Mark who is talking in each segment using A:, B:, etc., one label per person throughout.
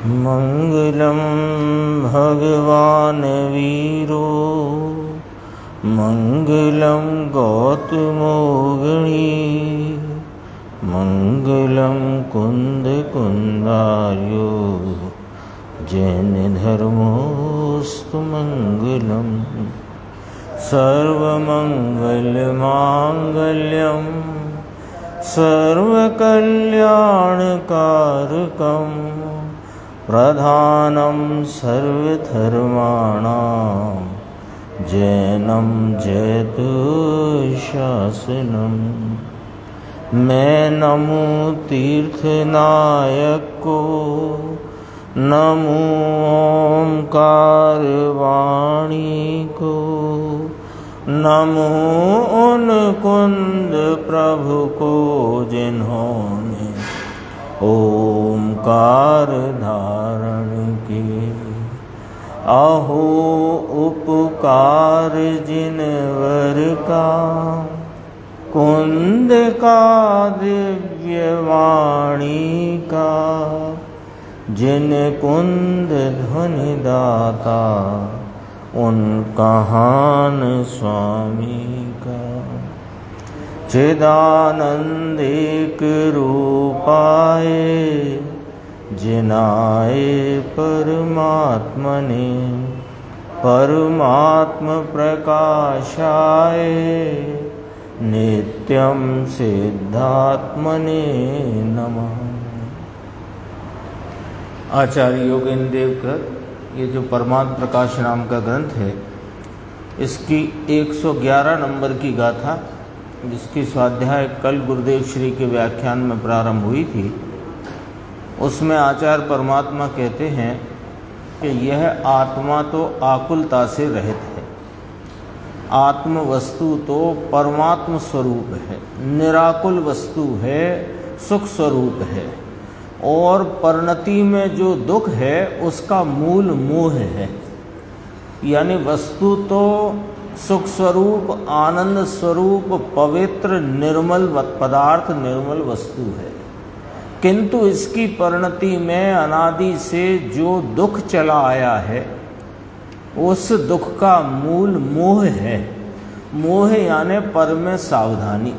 A: मंगलम भगवान वीरो मंगलम गौतमोगणी मंगलम कुंद कुंदार्यो जैन धर्मोस्तु मंगलम सर्वमंगलमांगल्यम सर्वकल्याणकारकम प्रधानम सर्वधर्माणां जैनम जयतु शासनम। मैं नमो तीर्थनायक को, नमो ओंकार वाणी को, नमो उन कुंद प्रभु को जिन्होंने ओंकार धारण किए। अहो उपकार जिनवर का, कुंद का दिव्य वाणी का, जिन कुंद ध्वनि दाता उन कहान स्वामी का। चिदानंदिक रूपाए जिनाए परमात्मने, परमात्म प्रकाशाय नित्यं सिद्धात्मने नमः। आचार्य योगेंद्र देव का ये जो परमात्म प्रकाश नाम का ग्रंथ है, इसकी 111 नंबर की गाथा, जिसकी स्वाध्याय कल गुरुदेव श्री के व्याख्यान में प्रारंभ हुई थी, उसमें आचार्य परमात्मा कहते हैं कि यह आत्मा तो आकुलता से रहित है, आत्म वस्तु तो परमात्म स्वरूप है, निराकुल वस्तु है, सुख स्वरूप है, और परिणति में जो दुख है उसका मूल मोह है। यानी वस्तु तो सुख स्वरूप, आनंद स्वरूप, पवित्र निर्मल पदार्थ, निर्मल वस्तु है, किंतु इसकी परिणति में अनादि से जो दुख चला आया है, उस दुख का मूल मोह है। मोह यानी पर में सावधानी,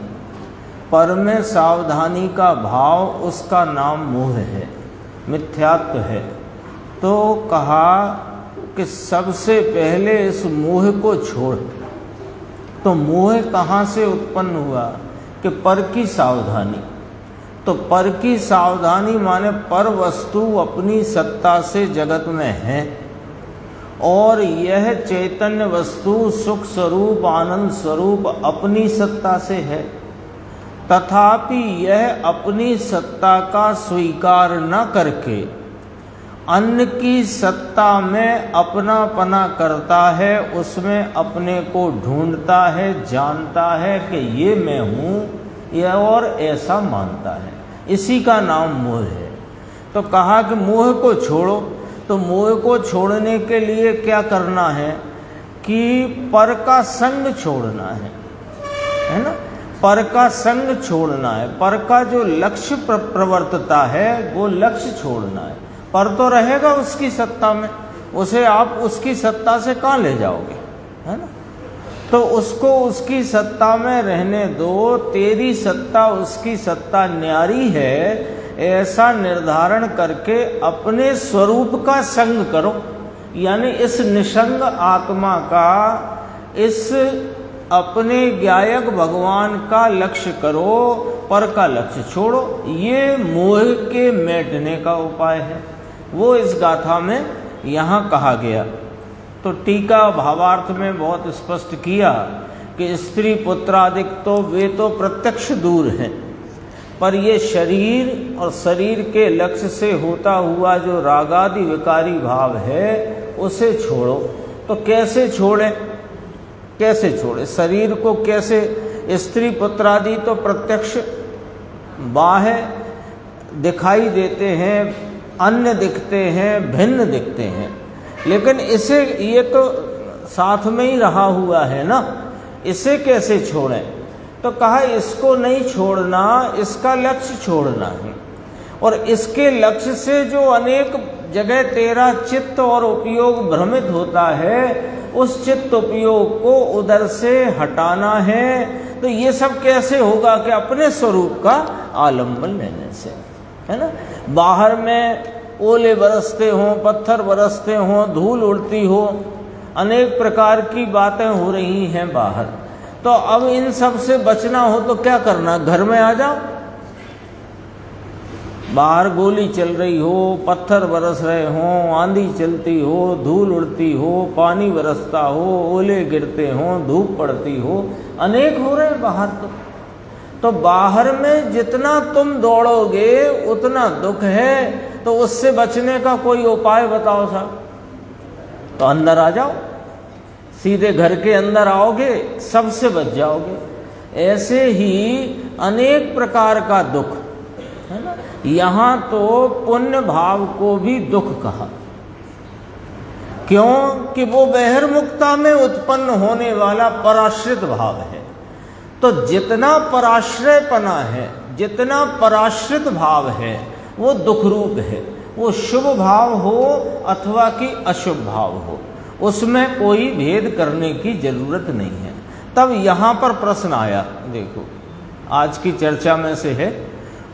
A: पर में सावधानी का भाव, उसका नाम मोह है, मिथ्यात्व है। तो कहा कि सबसे पहले इस मोह को छोड़। तो मोह कहाँ से उत्पन्न हुआ कि पर की सावधानी। तो पर की सावधानी माने पर वस्तु अपनी सत्ता से जगत में है, और यह चैतन्य वस्तु सुख स्वरूप, आनंद स्वरूप अपनी सत्ता से है, तथापि यह अपनी सत्ता का स्वीकार न करके अन्य की सत्ता में अपनापना करता है, उसमें अपने को ढूंढता है, जानता है कि ये मैं हूँ, यह और ऐसा मानता है। इसी का नाम मोह है। तो कहा कि मोह को छोड़ो। तो मोह को छोड़ने के लिए क्या करना है कि पर का संग छोड़ना है ना। पर का संग छोड़ना है, पर का जो लक्ष्य प्रवर्तता है वो लक्ष्य छोड़ना है। पर तो रहेगा उसकी सत्ता में, उसे आप उसकी सत्ता से कहाँ ले जाओगे, है ना। तो उसको उसकी सत्ता में रहने दो, तेरी सत्ता उसकी सत्ता न्यारी है, ऐसा निर्धारण करके अपने स्वरूप का संग करो। यानी इस निसंग आत्मा का, इस अपने ज्ञायक भगवान का लक्ष्य करो, पर का लक्ष्य छोड़ो। ये मोह के मिटने का उपाय है, वो इस गाथा में यहाँ कहा गया। तो टीका भावार्थ में बहुत स्पष्ट किया कि स्त्री पुत्रादिक तो वे तो प्रत्यक्ष दूर हैं, पर ये शरीर और शरीर के लक्ष्य से होता हुआ जो रागादि विकारी भाव है उसे छोड़ो। तो कैसे छोड़े, कैसे छोड़े शरीर को, कैसे? स्त्री पुत्रादि तो प्रत्यक्ष बाह्य दिखाई देते हैं, अन्य दिखते हैं, भिन्न दिखते हैं, लेकिन इसे, ये तो साथ में ही रहा हुआ है ना, इसे कैसे छोड़ें? तो कहा इसको नहीं छोड़ना, इसका लक्ष्य छोड़ना है। और इसके लक्ष्य से जो अनेक जगह तेरा चित्त और उपयोग भ्रमित होता है, उस चित्त उपयोग को उधर से हटाना है। तो ये सब कैसे होगा कि अपने स्वरूप का आलम्बन लेने से, है ना। बाहर में ओले बरसते हों, पत्थर बरसते हों, धूल उड़ती हो, अनेक प्रकार की बातें हो रही हैं बाहर, तो अब इन सब से बचना हो तो क्या करना, घर में आ जाओ। बाहर गोली चल रही हो, पत्थर बरस रहे हों, आंधी चलती हो, धूल उड़ती हो, पानी बरसता हो, ओले गिरते हों, धूप पड़ती हो, अनेक हो रहे बाहर। तो बाहर में जितना तुम दौड़ोगे उतना दुख है, तो उससे बचने का कोई उपाय बताओ साहब। तो अंदर आ जाओ, सीधे घर के अंदर आओगे, सबसे बच जाओगे। ऐसे ही अनेक प्रकार का दुख है ना। यहाँ तो पुण्य भाव को भी दुख कहा, क्यों कि वो बहिर्मुखता में उत्पन्न होने वाला पराश्रित भाव है। तो जितना पराश्रयपना है, जितना पराश्रित भाव है, वो दुख रूप है। वो शुभ भाव हो अथवा कि अशुभ भाव हो, उसमें कोई भेद करने की जरूरत नहीं है। तब यहाँ पर प्रश्न आया, देखो आज की चर्चा में से है,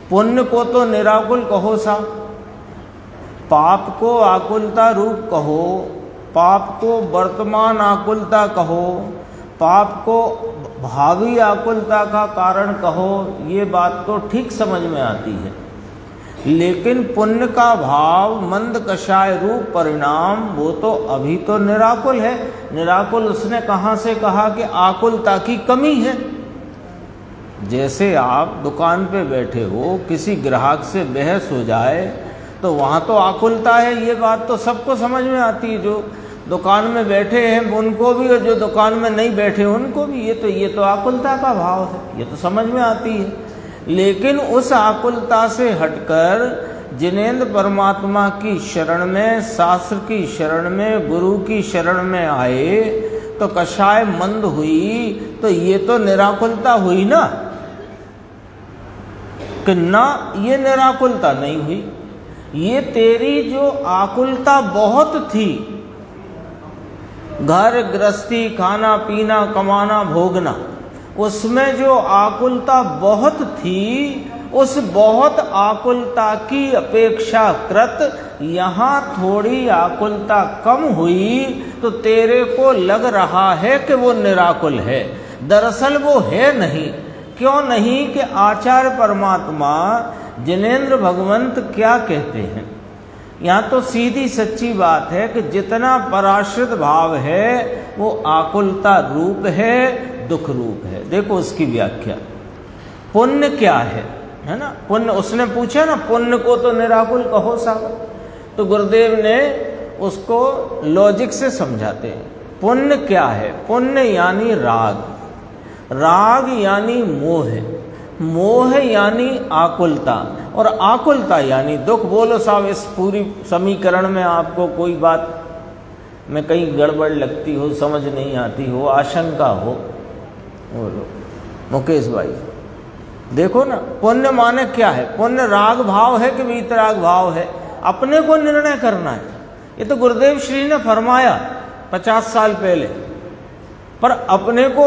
A: पुण्य को तो निराकुल कहो सा, पाप को आकुलता रूप कहो, पाप को वर्तमान आकुलता कहो, पाप को भावी आकुलता का कारण कहो, ये बात तो ठीक समझ में आती है। लेकिन पुण्य का भाव मंद कषाय रूप परिणाम, वो तो अभी तो निराकुल है। निराकुल उसने कहाँ से कहा कि आकुलता की कमी है। जैसे आप दुकान पे बैठे हो, किसी ग्राहक से बहस हो जाए तो वहाँ तो आकुलता है, ये बात तो सबको समझ में आती है। जो दुकान में बैठे हैं उनको भी और जो दुकान में नहीं बैठे उनको भी, ये तो आकुलता का भाव है, ये तो समझ में आती है। लेकिन उस आकुलता से हटकर जिनेंद्र परमात्मा की शरण में, शास्त्र की शरण में, गुरु की शरण में आए तो कषाय मंद हुई, तो ये तो निराकुलता हुई ना, कि ना ये निराकुलता नहीं हुई। ये तेरी जो आकुलता बहुत थी, घर गृहस्थी, खाना पीना, कमाना, भोगना, उसमें जो आकुलता बहुत थी, उस बहुत आकुलता की अपेक्षाकृत यहाँ थोड़ी आकुलता कम हुई, तो तेरे को लग रहा है कि वो निराकुल है। दरअसल वो है नहीं। क्यों नहीं कि आचार्य परमात्मा जिनेंद्र भगवंत क्या कहते हैं, यहाँ तो सीधी सच्ची बात है कि जितना पराश्रित भाव है वो आकुलता रूप है, दुख रूप है। देखो उसकी व्याख्या, पुण्य क्या है ना। पुण्य उसने पूछा ना, पुण्य को तो निराकुल कहो साहब, तो गुरुदेव ने उसको लॉजिक से समझाते हैं। पुण्य क्या है? पुण्य यानी राग, राग यानी मोह, मोह यानी आकुलता, और आकुलता यानी दुख। बोलो साहब, इस पूरी समीकरण में आपको कोई बात में कहीं गड़बड़ लगती हो, समझ नहीं आती हो, आशंका हो, बोलो मुकेश भाई। देखो ना, पुण्य माने क्या है? पुण्य राग भाव है कि वीतराग भाव है, अपने को निर्णय करना है। ये तो गुरुदेव श्री ने फरमाया 50 साल पहले, पर अपने को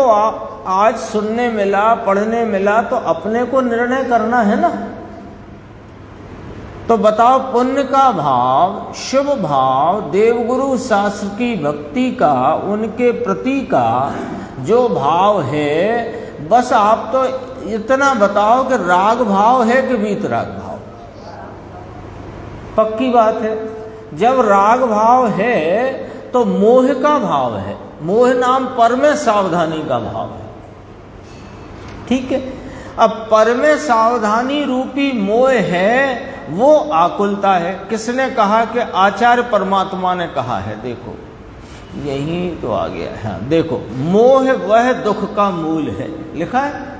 A: आज सुनने मिला, पढ़ने मिला, तो अपने को निर्णय करना है ना। तो बताओ, पुण्य का भाव, शुभ भाव, देवगुरु शास्त्र की भक्ति का, उनके प्रति का जो भाव है, बस आप तो इतना बताओ कि राग भाव है कि वीतराग भाव। पक्की बात है, जब राग भाव है तो मोह का भाव है। मोह नाम पर में सावधानी का भाव है, ठीक है। अब पर में सावधानी रूपी मोह है, वो आकुलता है। किसने कहा? कि आचार्य परमात्मा ने कहा है। देखो यही तो आ गया है। देखो, मोह वह दुख का मूल है, लिखा है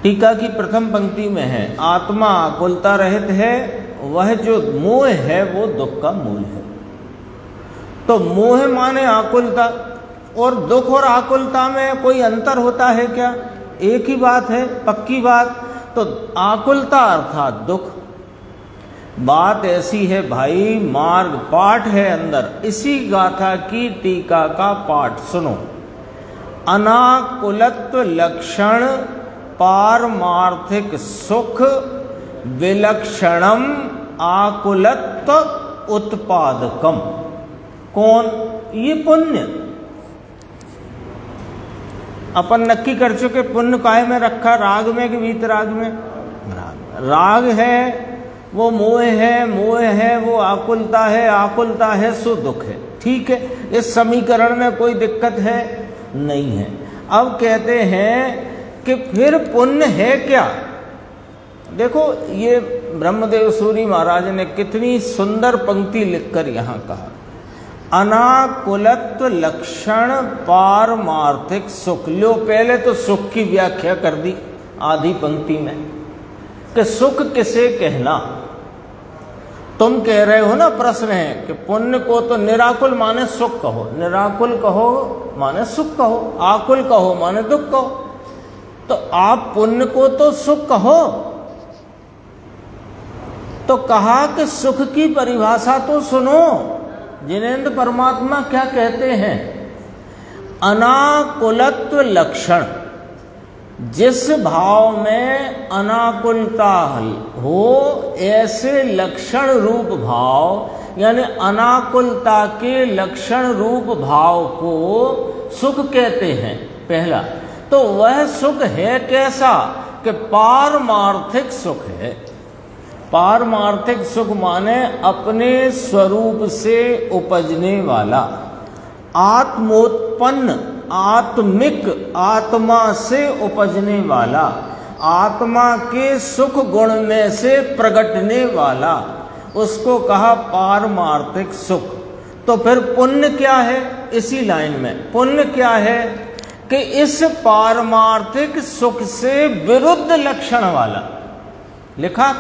A: टीका की प्रथम पंक्ति में है, आत्मा आकुलता रहित है, वह जो मोह है वो दुख का मूल है। तो मोह माने आकुलता, और दुख और आकुलता में कोई अंतर होता है क्या? एक ही बात है, पक्की बात। तो आकुलता अर्थात दुख, बात ऐसी है भाई, मार्ग पाठ है अंदर। इसी गाथा की टीका का पाठ सुनो। अनाकुलत्व लक्षण पारमार्थिक सुख विलक्षणम आकुलत्व उत्पादकम। कौन? ये पुण्य। अपन नक्की कर चुके पुण्य काहे में रखा, राग में कि वीतराग में? राग है वो मोह है, मोह है वो आकुलता है, आकुलता है सो दुख है। ठीक है, इस समीकरण में कोई दिक्कत है नहीं है। अब कहते हैं कि फिर पुण्य है क्या? देखो ये ब्रह्मदेव सूरी महाराज ने कितनी सुंदर पंक्ति लिखकर यहाँ कहा, अनाकुलत्व लक्षण पारमार्थिक सुख। लो पहले तो सुख की व्याख्या कर दी आधी पंक्ति में कि सुख किसे कहना। तुम कह रहे हो ना, प्रश्न है कि पुण्य को तो निराकुल माने सुख कहो, निराकुल कहो माने सुख कहो, आकुल कहो माने दुख कहो। तो आप पुण्य को तो सुख कहो। तो कहा कि सुख की परिभाषा तो सुनो, जिनेंद्र परमात्मा क्या कहते हैं, अनाकुलत्व लक्षण। जिस भाव में अनाकुलता हो ऐसे लक्षण रूप भाव, यानी अनाकुलता के लक्षण रूप भाव को सुख कहते हैं। पहला तो वह सुख है कैसा कि पारमार्थिक सुख है। पारमार्थिक सुख माने अपने स्वरूप से उपजने वाला, आत्मोत्पन्न, आत्मिक, आत्मा से उपजने वाला, आत्मा के सुख गुण में से प्रगटने वाला, उसको कहा पारमार्थिक सुख। तो फिर पुण्य क्या है? इसी लाइन में पुण्य क्या है कि इस पारमार्थिक सुख से विरुद्ध लक्षण वाला। लिखा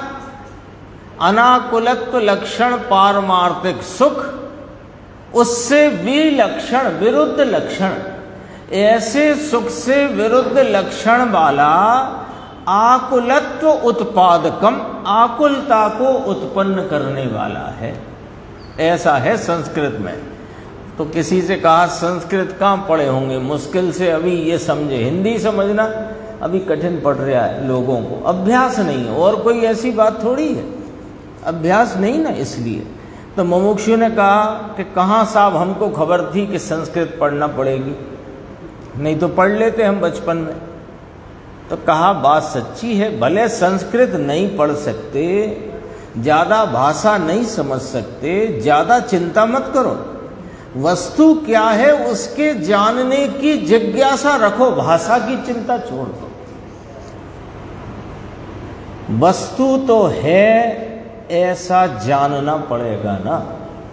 A: अनाकुलत्व लक्षण पारमार्थिक सुख, उससे विलक्षण विरुद्ध लक्षण, ऐसे सुख से विरुद्ध लक्षण वाला आकुलत्व उत्पादकम, आकुलता को उत्पन्न करने वाला है। ऐसा है संस्कृत में। तो किसी से कहा संस्कृत कहाँ पढ़े होंगे, मुश्किल से अभी ये समझे। हिंदी समझना अभी कठिन पड़ रहा है लोगों को, अभ्यास नहीं है। और कोई ऐसी बात थोड़ी है, अभ्यास नहीं ना, इसलिए। तो मुमुक्षु ने कहा कि कहाँ साहब हमको खबर थी कि संस्कृत पढ़ना पड़ेगी, नहीं तो पढ़ लेते हम बचपन में। तो कहा बात सच्ची है, भले संस्कृत नहीं पढ़ सकते, ज़्यादा भाषा नहीं समझ सकते, ज़्यादा चिंता मत करो। वस्तु क्या है उसके जानने की जिज्ञासा रखो, भाषा की चिंता छोड़ दो। वस्तु तो है ऐसा जानना पड़ेगा ना।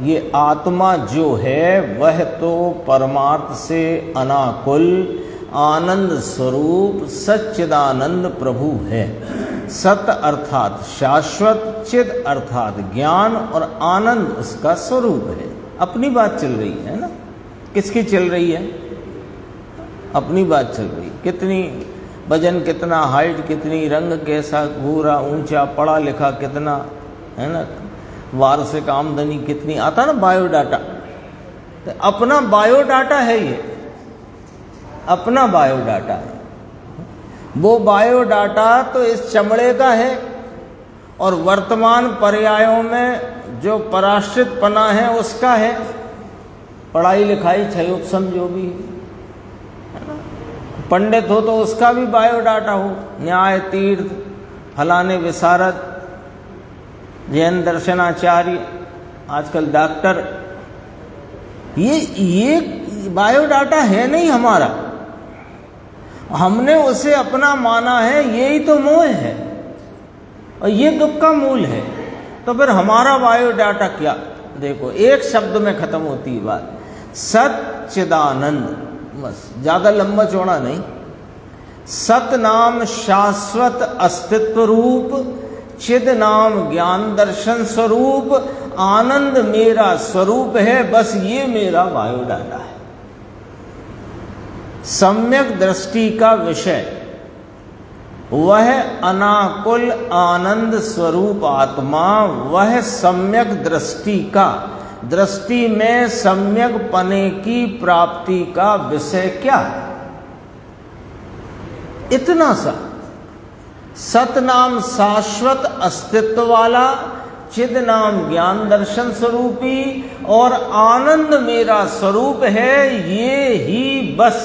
A: ये आत्मा जो है वह तो परमार्थ से अनाकुल आनंद स्वरूप सच्चिदानंद प्रभु है। सत अर्थात शाश्वत, चिद अर्थात ज्ञान और आनंद उसका स्वरूप है। अपनी बात चल रही है ना, किसकी चल रही है? अपनी बात चल रही। कितनी वजन, कितना हाइट, कितनी रंग कैसा, गोरा ऊंचा, पढ़ा लिखा कितना है ना, वार्षिक आमदनी कितनी, आता ना बायोडाटा। तो अपना बायोडाटा है, ये अपना बायोडाटा है। वो बायोडाटा तो इस चमड़े का है, और वर्तमान पर्यायों में जो पराश्रित पना है उसका है। पढ़ाई लिखाई क्षयोपम जो भी है ना, पंडित हो तो उसका भी बायोडाटा हो, न्याय तीर्थ, फलाने विशारद, जैन दर्शनाचार्य, आजकल डॉक्टर। ये बायोडाटा है नहीं हमारा, हमने उसे अपना माना है। यही तो मोह है और ये दुख का मूल है। तो फिर हमारा बायोडाटा क्या? देखो एक शब्द में खत्म होती है बात, सच्चिदानंद। बस, ज्यादा लंबा चौड़ा नहीं। सत नाम शाश्वत अस्तित्व रूप, चिद नाम ज्ञान दर्शन स्वरूप, आनंद मेरा स्वरूप है। बस ये मेरा बायोडाटा है। सम्यक दृष्टि का विषय वह अनाकुल आनंद स्वरूप आत्मा, वह सम्यक दृष्टि का, दृष्टि में सम्यक पने की प्राप्ति का विषय क्या? इतना सा सत नाम शाश्वत अस्तित्व वाला, चिद नाम ज्ञान दर्शन स्वरूपी और आनंद मेरा स्वरूप है, ये ही बस।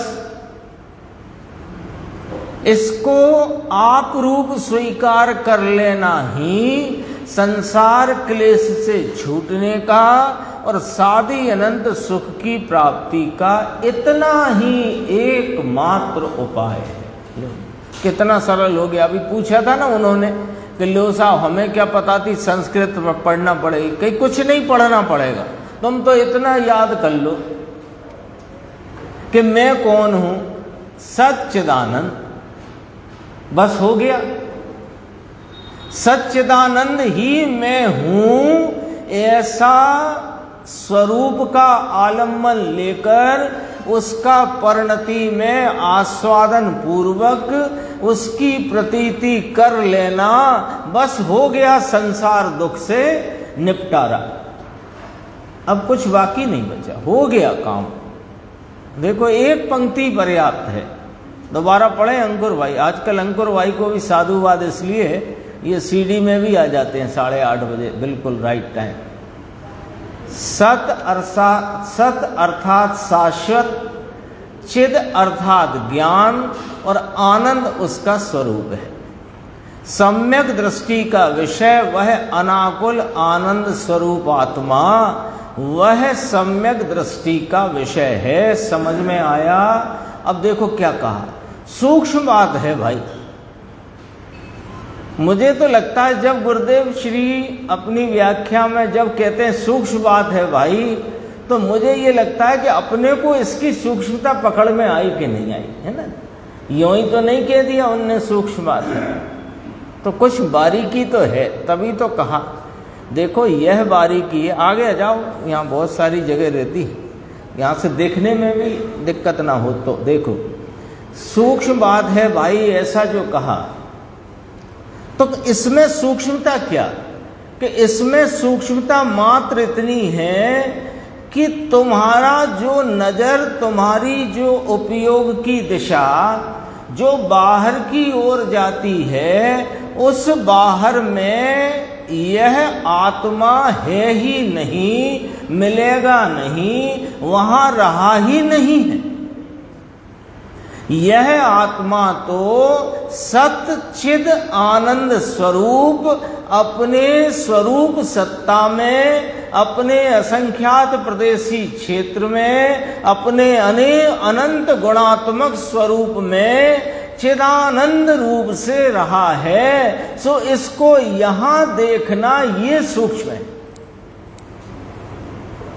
A: इसको आप रूप स्वीकार कर लेना ही संसार क्लेश से छूटने का और साधी अनंत सुख की प्राप्ति का इतना ही एकमात्र उपाय है। कितना सरल हो गया। अभी पूछा था ना उन्होंने कि लो साहब हमें क्या पता थी संस्कृत पढ़ना पड़ेगी। कहीं कुछ नहीं पढ़ना पड़ेगा, तुम तो इतना याद कर लो कि मैं कौन हूं, सच्चिदानंद, बस हो गया। सच्चिदानंद ही मैं हूं, ऐसा स्वरूप का आलम्बन लेकर उसका परिणति में आस्वादन पूर्वक उसकी प्रतीति कर लेना, बस हो गया संसार दुख से निपटारा। अब कुछ बाकी नहीं बचा, हो गया काम। देखो एक पंक्ति पर्याप्त है, दोबारा पढ़े अंकुर भाई। आजकल अंकुर भाई को भी साधुवाद इसलिए ये सीडी में भी आ जाते हैं 8:30 बजे, बिल्कुल राइट टाइम। सत अर्थात शाश्वत, चिद अर्थात ज्ञान और आनंद उसका स्वरूप है। सम्यक दृष्टि का विषय वह अनाकुल आनंद स्वरूप आत्मा, वह सम्यक दृष्टि का विषय है। समझ में आया? अब देखो क्या कहा, सूक्ष्म बात है भाई। मुझे तो लगता है जब गुरुदेव श्री अपनी व्याख्या में जब कहते हैं सूक्ष्म बात है भाई, तो मुझे ये लगता है कि अपने को इसकी सूक्ष्मता पकड़ में आई कि नहीं आई, है ना। यूं ही तो नहीं कह दिया उनने सूक्ष्म बात है, तो कुछ बारीकी तो है, तभी तो कहा। देखो यह बारीकी है, आगे जाओ, यहाँ बहुत सारी जगह रहती है, यहाँ से देखने में भी दिक्कत ना हो। तो देखो सूक्ष्म बात है भाई, ऐसा जो कहा, तो इसमें सूक्ष्मता क्या कि इसमें सूक्ष्मता मात्र इतनी है कि तुम्हारा जो नजर, तुम्हारी जो उपयोग की दिशा जो बाहर की ओर जाती है, उस बाहर में यह आत्मा है ही नहीं, मिलेगा नहीं, वहां रहा ही नहीं है। यह आत्मा तो सत चिद आनंद स्वरूप अपने स्वरूप सत्ता में, अपने असंख्यात प्रदेशी क्षेत्र में, अपने अनंत गुणात्मक स्वरूप में चिदानंद रूप से रहा है। सो इसको यहां देखना ये सूक्ष्म है,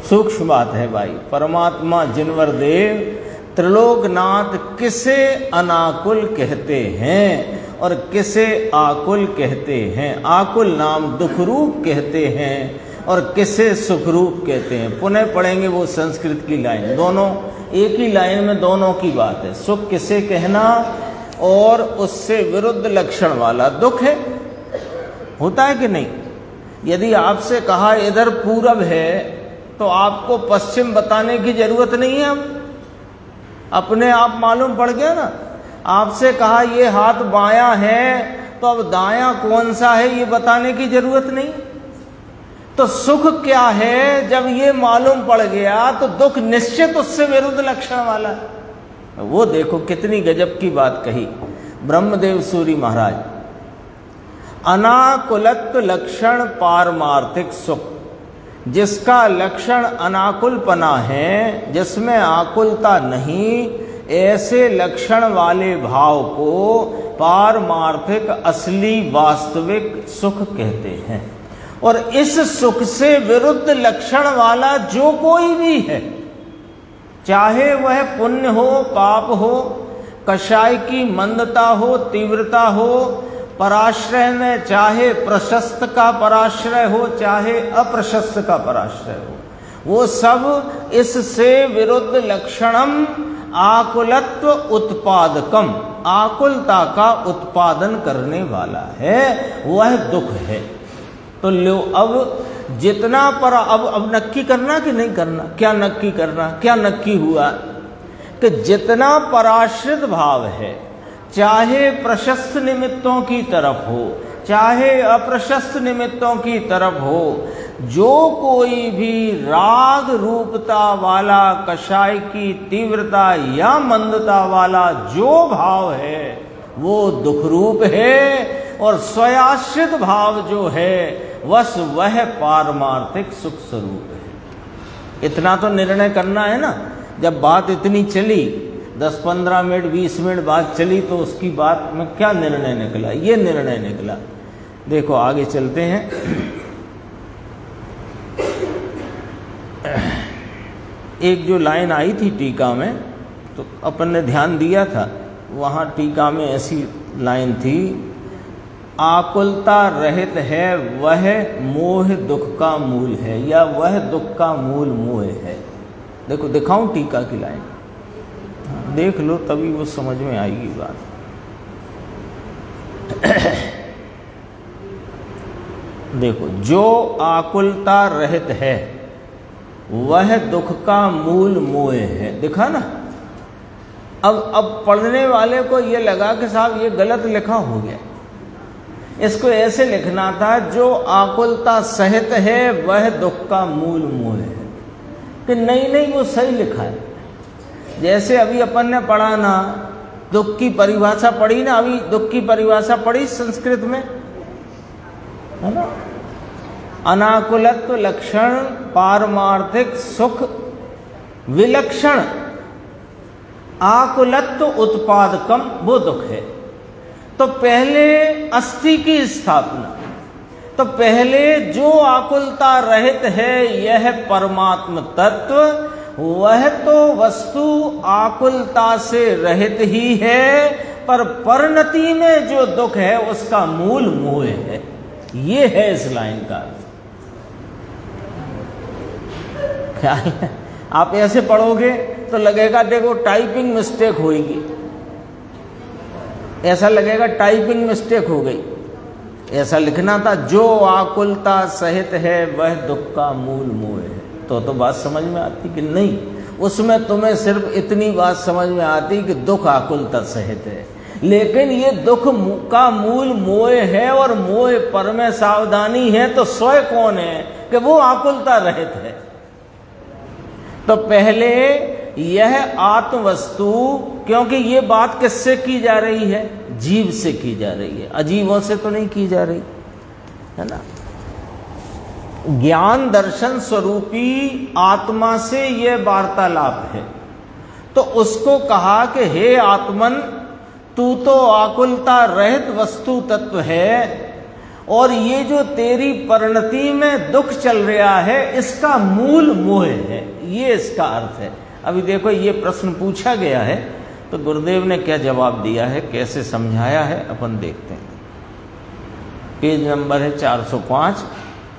A: सूक्ष्म बात है भाई। परमात्मा जिनवर देव त्रिलोकनाथ किसे अनाकुल कहते हैं और किसे आकुल कहते हैं। आकुल नाम दुख रूप कहते हैं और किसे सुख रूप कहते हैं। पुनः पढ़ेंगे वो संस्कृत की लाइन, दोनों एक ही लाइन में दोनों की बात है। सुख किसे कहना और उससे विरुद्ध लक्षण वाला दुख है, होता है कि नहीं। यदि आपसे कहा इधर पूरब है तो आपको पश्चिम बताने की जरूरत नहीं है, अब अपने आप मालूम पड़ गया ना। आपसे कहा ये हाथ बायां है तो अब दायां कौन सा है ये बताने की जरूरत नहीं। तो सुख क्या है जब ये मालूम पड़ गया, तो दुख निश्चित उससे विरुद्ध लक्षण वाला है। वो देखो कितनी गजब की बात कही ब्रह्मदेव सूरी महाराज। अनाकुलत्व लक्षण पारमार्थिक सुख, जिसका लक्षण अनाकुलपना है, जिसमें आकुलता नहीं, ऐसे लक्षण वाले भाव को पारमार्थिक असली वास्तविक सुख कहते हैं। और इस सुख से विरुद्ध लक्षण वाला जो कोई भी है, चाहे वह पुण्य हो पाप हो, कषाय की मंदता हो तीव्रता हो, पराश्रय में चाहे प्रशस्त का पराश्रय हो चाहे अप्रशस्त का पराश्रय हो, वो सब इससे विरुद्ध लक्षणम आकुलत्व उत्पादकम, आकुलता का उत्पादन करने वाला है, वह दुख है। तो लो अब जितना पर अब नक्की करना कि नहीं करना, क्या नक्की करना, क्या नक्की हुआ कि जितना पराश्रित भाव है, चाहे प्रशस्त निमित्तों की तरफ हो चाहे अप्रशस्त निमित्तों की तरफ हो, जो कोई भी राग रूपता वाला, कषाय की तीव्रता या मंदता वाला जो भाव है वो दुख रूप है, और स्वयाश्रित भाव जो है वह पारमार्थिक सुख स्वरूप है। इतना तो निर्णय करना है ना। जब बात इतनी चली, 10-15 मिनट 20 मिनट बात चली, तो उसकी बात में क्या निर्णय निकला? ये निर्णय निकला। देखो आगे चलते हैं। एक जो लाइन आई थी टीका में, तो अपन ने ध्यान दिया था, वहाँ टीका में ऐसी लाइन थी, आकुलता रहित है वह मोह दुख का मूल है, या वह दुख का मूल मोह है। देखो दिखाऊं टीका की लाइन, देख लो तभी वो समझ में आएगी बात। देखो, जो आकुलता रहित है वह दुख का मूल मोह है। देखा ना। अब पढ़ने वाले को ये लगा कि साहब ये गलत लिखा हो गया, इसको ऐसे लिखना था, जो आकुलता सहित है वह दुख का मूल मोह है। कि नहीं वो सही लिखा है। जैसे अभी अपन ने पढ़ा ना, दुख की परिभाषा पढ़ी ना, अभी दुख की परिभाषा पढ़ी संस्कृत में, है ना। अनाकुलत्व लक्षण पारमार्थिक सुख विलक्षण आकुलत्व उत्पादकम, वो दुख है। तो पहले अस्थि की स्थापना, तो पहले जो आकुलता रहित है यह परमात्म तत्व, वह तो वस्तु आकुलता से रहित ही है, पर परिणति में जो दुख है उसका मूल मोह है। ये है इस लाइन का अर्थ। ख्याल है? आप ऐसे पढ़ोगे तो लगेगा देखो टाइपिंग मिस्टेक होगी, ऐसा लगेगा टाइपिंग मिस्टेक हो गई। ऐसा लिखना था, जो आकुलता सहित है वह दुख का मूल मोह है। तो बात समझ में आती कि नहीं? उसमें तुम्हें सिर्फ इतनी बात समझ में आती कि दुख आकुलता सहित है, लेकिन ये दुख का मूल मोह है, और मोह पर में सावधानी है। तो स्वयं कौन है कि वो आकुलता रहित है। तो पहले यह आत्म वस्तु, क्योंकि ये बात किससे की जा रही है? जीव से की जा रही है, अजीवों से तो नहीं की जा रही, है ना। ज्ञान दर्शन स्वरूपी आत्मा से यह वार्तालाप है। तो उसको कहा कि हे आत्मन, तू तो आकुलता रहित वस्तु तत्व है, और ये जो तेरी परिणति में दुख चल रहा है इसका मूल मोह है। ये इसका अर्थ है। अभी देखो ये प्रश्न पूछा गया है, तो गुरुदेव ने क्या जवाब दिया है, कैसे समझाया है, अपन देखते हैं। पेज नंबर है 405।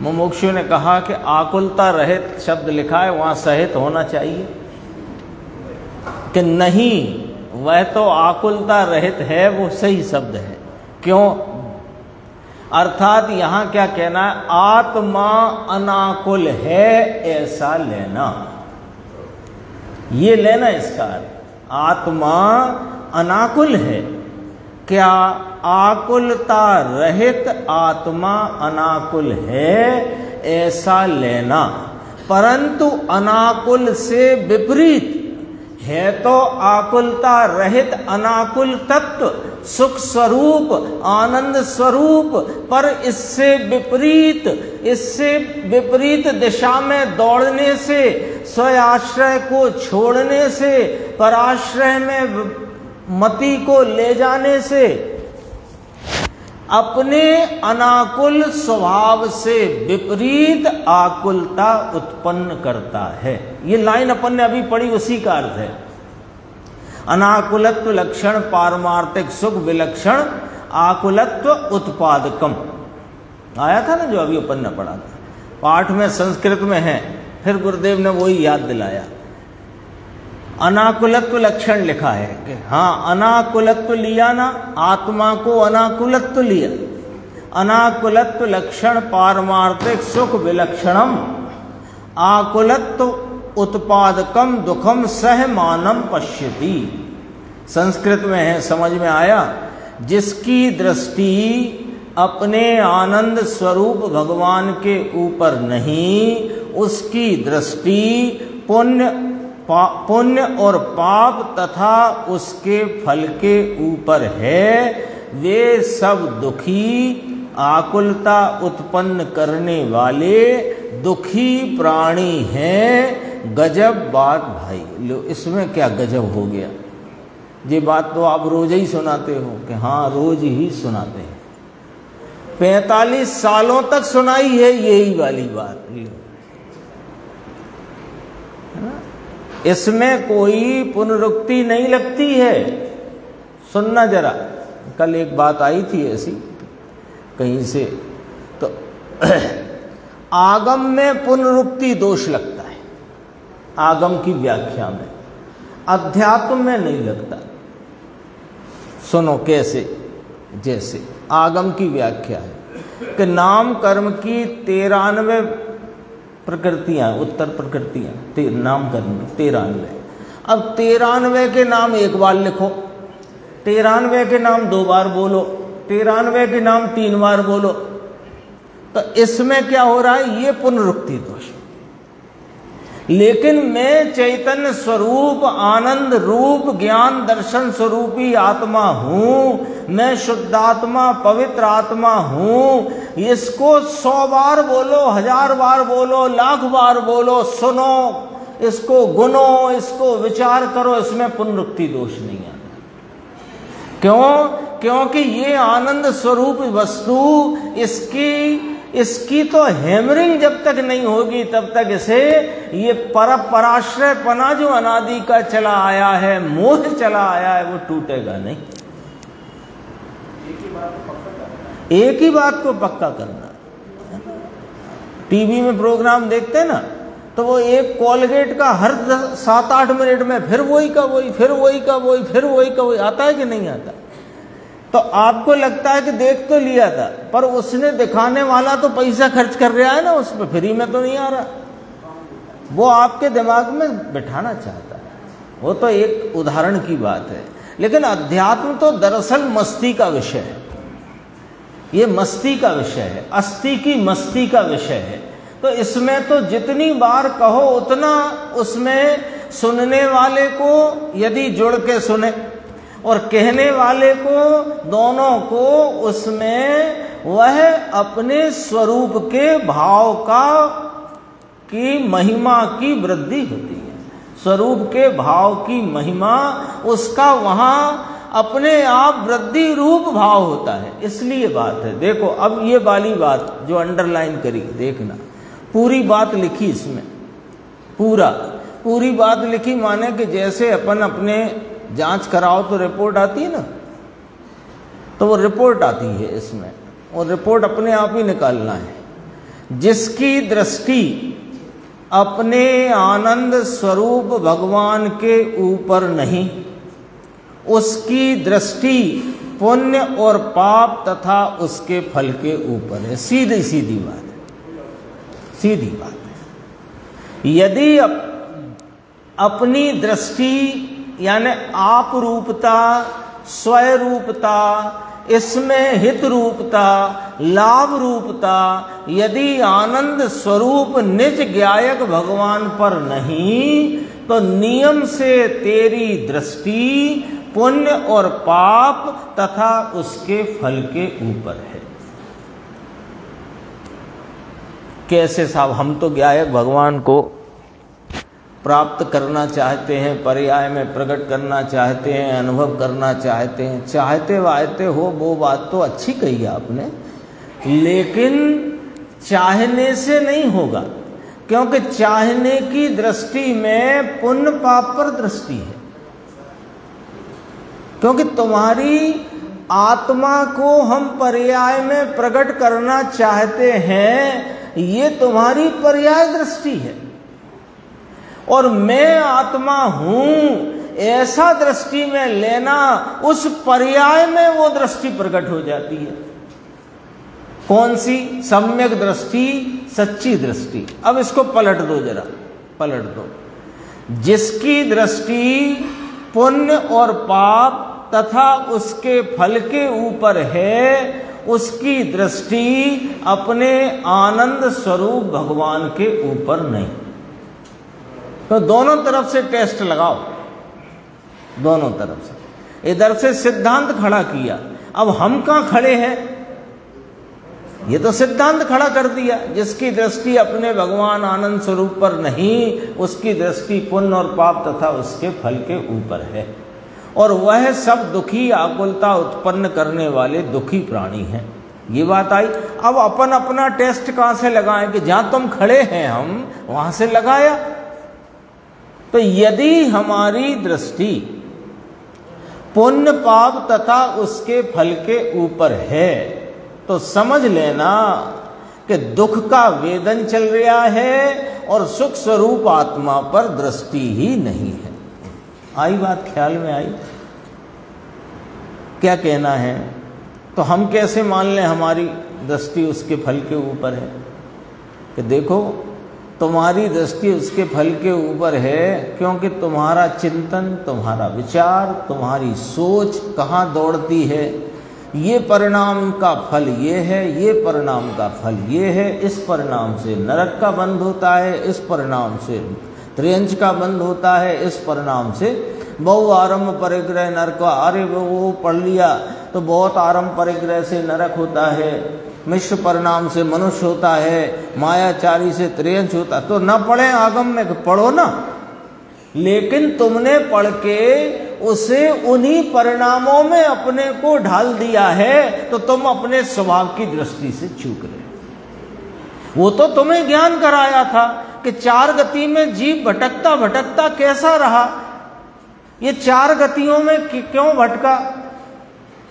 A: मुमुक्षु ने कहा कि आकुलता रहित शब्द लिखा है, वहां सहित होना चाहिए कि नहीं, वह तो आकुलता रहित है, वो सही शब्द है। क्यों? अर्थात यहां क्या कहना है, आत्मा अनाकुल है ऐसा लेना, ये लेना इसका अर्थ। आत्मा अनाकुल है, क्या आकुलता रहित आत्मा अनाकुल है ऐसा लेना, परंतु अनाकुल से विपरीत है तो आकुलता रहित अनाकुल तत्व, सुख स्वरूप, आनंद स्वरूप, पर इससे विपरीत दिशा में दौड़ने से, स्वयाश्रय को छोड़ने से, पराश्रय में मति को ले जाने से, अपने अनाकुल स्वभाव से विपरीत आकुलता उत्पन्न करता है। ये लाइन अपन ने अभी पढ़ी, उसी का अर्थ है। अनाकुलत्व लक्षण पारमार्थिक सुख विलक्षण आकुलत्व उत्पादकम, आया था ना जो अभी अपन ने पढ़ा था। पाठ में संस्कृत में है, फिर गुरुदेव ने वही याद दिलाया। अनाकुलत्व लक्षण लिखा है कि हाँ अनाकुलत्व लिया ना, आत्मा को अनाकुलत्व लिया। अनाकुलत्व लक्षण पारमार्थिक सुख विलक्षणम, आकुलत्व उत्पादकम दुखम सहमानम पश्यति। संस्कृत में है, समझ में आया। जिसकी दृष्टि अपने आनंद स्वरूप भगवान के ऊपर नहीं, उसकी दृष्टि पुण्य और पाप तथा उसके फल के ऊपर है। वे सब दुखी, आकुलता उत्पन्न करने वाले दुखी प्राणी हैं। गजब बात भाई, लो इसमें क्या गजब हो गया। ये बात तो आप रोज ही सुनाते हो कि हाँ रोज ही सुनाते हैं, 45 सालों तक सुनाई है यही वाली बात। इसमें कोई पुनरुक्ति नहीं लगती है। सुनना जरा, कल एक बात आई थी ऐसी कहीं से, तो आगम में पुनरुक्ति दोष लगता है, आगम की व्याख्या में, अध्यात्म में नहीं लगता। सुनो कैसे, जैसे आगम की व्याख्या है कि नाम कर्म की 93 प्रकृतियां, उत्तर प्रकृतियां, नाम कर्म 93। अब 93 के नाम एक बार लिखो, 93 के नाम 2 बार बोलो, 93 के नाम 3 बार बोलो, तो इसमें क्या हो रहा है, ये पुनरुक्ति दोष। लेकिन मैं चैतन्य स्वरूप आनंद रूप ज्ञान दर्शन स्वरूपी आत्मा हूं, मैं शुद्धात्मा पवित्र आत्मा हूं। इसको 100 बार बोलो, 1000 बार बोलो, लाख बार बोलो, सुनो, इसको गुनो, इसको विचार करो, इसमें पुनरुक्ति दोष नहीं आता। क्यों? क्योंकि ये आनंद स्वरूप वस्तु, इसकी तो हैमरिंग जब तक नहीं होगी तब तक इसे ये पराश्रय पना जो अनादि का चला आया है, मोह चला आया है, वो टूटेगा नहीं। एक ही बात को पक्का करना। टीवी में प्रोग्राम देखते हैं ना, तो वो एक कोलगेट का हर 7-8 मिनट में फिर वही का वही, फिर वही का वही, फिर वही का वही आता है कि नहीं आता? तो आपको लगता है कि देख तो लिया था, पर उसने दिखाने वाला तो पैसा खर्च कर रहा है ना उस पर, फ्री में तो नहीं आ रहा। वो आपके दिमाग में बिठाना चाहता है। वो तो एक उदाहरण की बात है। लेकिन अध्यात्म तो दरअसल मस्ती का विषय है। ये मस्ती का विषय है, अस्थि की मस्ती का विषय है। तो इसमें तो जितनी बार कहो उतना उसमें सुनने वाले को यदि जुड़ के सुने और कहने वाले को, दोनों को उसमें वह अपने स्वरूप के भाव की महिमा की वृद्धि होती है। स्वरूप के भाव की महिमा उसका वहां अपने आप वृद्धि रूप भाव होता है। इसलिए बात है, देखो अब ये वाली बात जो अंडरलाइन करी, देखना पूरी बात लिखी इसमें, पूरी बात लिखी। माने कि जैसे अपन अपने जांच कराओ तो रिपोर्ट आती है ना, तो वो रिपोर्ट आती है इसमें, और रिपोर्ट अपने आप ही निकालना है। जिसकी दृष्टि अपने आनंद स्वरूप भगवान के ऊपर नहीं, उसकी दृष्टि पुण्य और पाप तथा उसके फल के ऊपर है। सीधी सीधी बात है, सीधी बात है। यदि अपनी दृष्टि यानी आप रूपता, स्वरूपता, इसमें हित रूपता, लाभ रूपता, यदि आनंद स्वरूप निज ज्ञायक भगवान पर नहीं, तो नियम से तेरी दृष्टि पुण्य और पाप तथा उसके फल के ऊपर है। कैसे साहब, हम तो ज्ञायक भगवान को प्राप्त करना चाहते हैं, पर्याय में प्रकट करना चाहते हैं, अनुभव करना चाहते हैं। चाहते वाहते हो, वो बात तो अच्छी कही आपने, लेकिन चाहने से नहीं होगा। क्योंकि चाहने की दृष्टि में पुण्य पाप पर दृष्टि है। क्योंकि तुम्हारी आत्मा को हम पर्याय में प्रकट करना चाहते हैं, ये तुम्हारी पर्याय दृष्टि है। और मैं आत्मा हूं ऐसा दृष्टि में लेना, उस पर्याय में वो दृष्टि प्रकट हो जाती है। कौन सी? सम्यक दृष्टि, सच्ची दृष्टि। अब इसको पलट दो, जरा पलट दो। जिसकी दृष्टि पुण्य और पाप तथा उसके फल के ऊपर है, उसकी दृष्टि अपने आनंद स्वरूप भगवान के ऊपर नहीं। तो दोनों तरफ से टेस्ट लगाओ, दोनों तरफ से। इधर से सिद्धांत खड़ा किया, अब हम कहां खड़े हैं? ये तो सिद्धांत खड़ा कर दिया। जिसकी दृष्टि अपने भगवान आनंद स्वरूप पर नहीं, उसकी दृष्टि पुण्य और पाप तथा उसके फल के ऊपर है, और वह सब दुखी, आकुलता उत्पन्न करने वाले दुखी प्राणी हैं। ये बात आई। अब अपन अपना टेस्ट कहां से लगाएं? कि जहां तुम खड़े हैं हम वहां से लगाया। तो यदि हमारी दृष्टि पुण्य पाप तथा उसके फल के ऊपर है, तो समझ लेना कि दुख का वेदन चल रहा है और सुख स्वरूप आत्मा पर दृष्टि ही नहीं है। आई बात ख्याल में आई? क्या कहना है? तो हम कैसे मान लें हमारी दृष्टि उसके फल के ऊपर है? कि देखो, तुम्हारी दृष्टि उसके फल के ऊपर है क्योंकि तुम्हारा चिंतन, तुम्हारा विचार, तुम्हारी सोच कहाँ दौड़ती है। ये परिणाम का फल ये है, ये परिणाम का फल ये है, इस परिणाम से नरक का बंध होता है, इस परिणाम से त्रियंच का बंध होता है, इस परिणाम से बहु आरंभ परिग्रह नरक। अरे वो पढ़ लिया तो बहुत आरंभ परिग्रह से नरक होता है, मिश्र परिणाम से मनुष्य होता है, मायाचारी से त्रियंच होता। तो न पढ़े आगम में, पढ़ो ना, लेकिन तुमने पढ़ के उसे उन्हीं परिणामों में अपने को ढाल दिया है, तो तुम अपने स्वभाव की दृष्टि से चूक रहे। वो तो तुम्हें ज्ञान कराया था कि चार गति में जीव भटकता भटकता कैसा रहा। ये चार गतियों में क्यों भटका?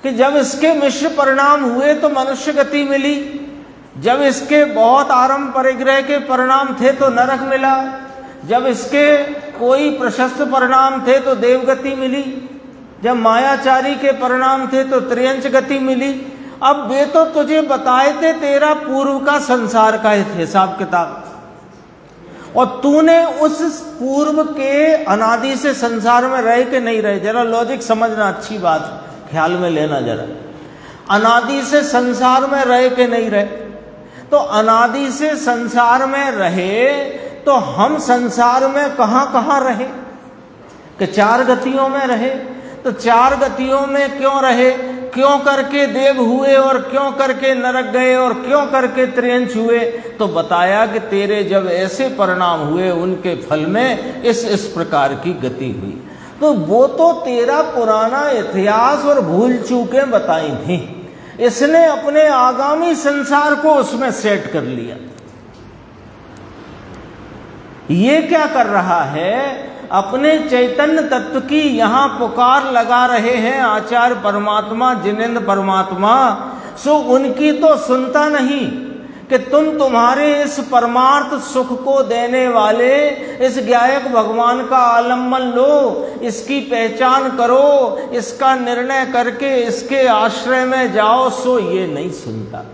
A: कि जब इसके मिश्र परिणाम हुए तो मनुष्य गति मिली, जब इसके बहुत आरंभ परिग्रह के परिणाम थे तो नरक मिला, जब इसके कोई प्रशस्त परिणाम थे तो देवगति मिली, जब मायाचारी के परिणाम थे तो त्रियंच गति मिली। अब वे तो तुझे बताए थे तेरा पूर्व का संसार का हिसाब किताब, और तूने उस पूर्व के अनादि से संसार में रहे कि नहीं रहे। जरा लॉजिक समझना, अच्छी बात ख्याल में लेना जरा। अनादि से संसार में रहे कि नहीं रहे? तो अनादि से संसार में रहे तो हम संसार में कहां कहां रहे? कि चार गतियों में रहे। तो चार गतियों में क्यों रहे? क्यों करके देव हुए और क्यों करके नरक गए और क्यों करके त्रियंच हुए? तो बताया कि तेरे जब ऐसे परिणाम हुए उनके फल में इस प्रकार की गति हुई। तो वो तो तेरा पुराना इतिहास और भूल चूकें बताई थी, इसने अपने आगामी संसार को उसमें सेट कर लिया। ये क्या कर रहा है? अपने चैतन्य तत्व की यहां पुकार लगा रहे हैं आचार्य परमात्मा, जिनेंद्र परमात्मा। सो उनकी तो सुनता नहीं कि तुम्हारे इस परमार्थ सुख को देने वाले इस ज्ञायक भगवान का आलम्बन लो, इसकी पहचान करो, इसका निर्णय करके इसके आश्रय में जाओ। सो ये नहीं सुनता।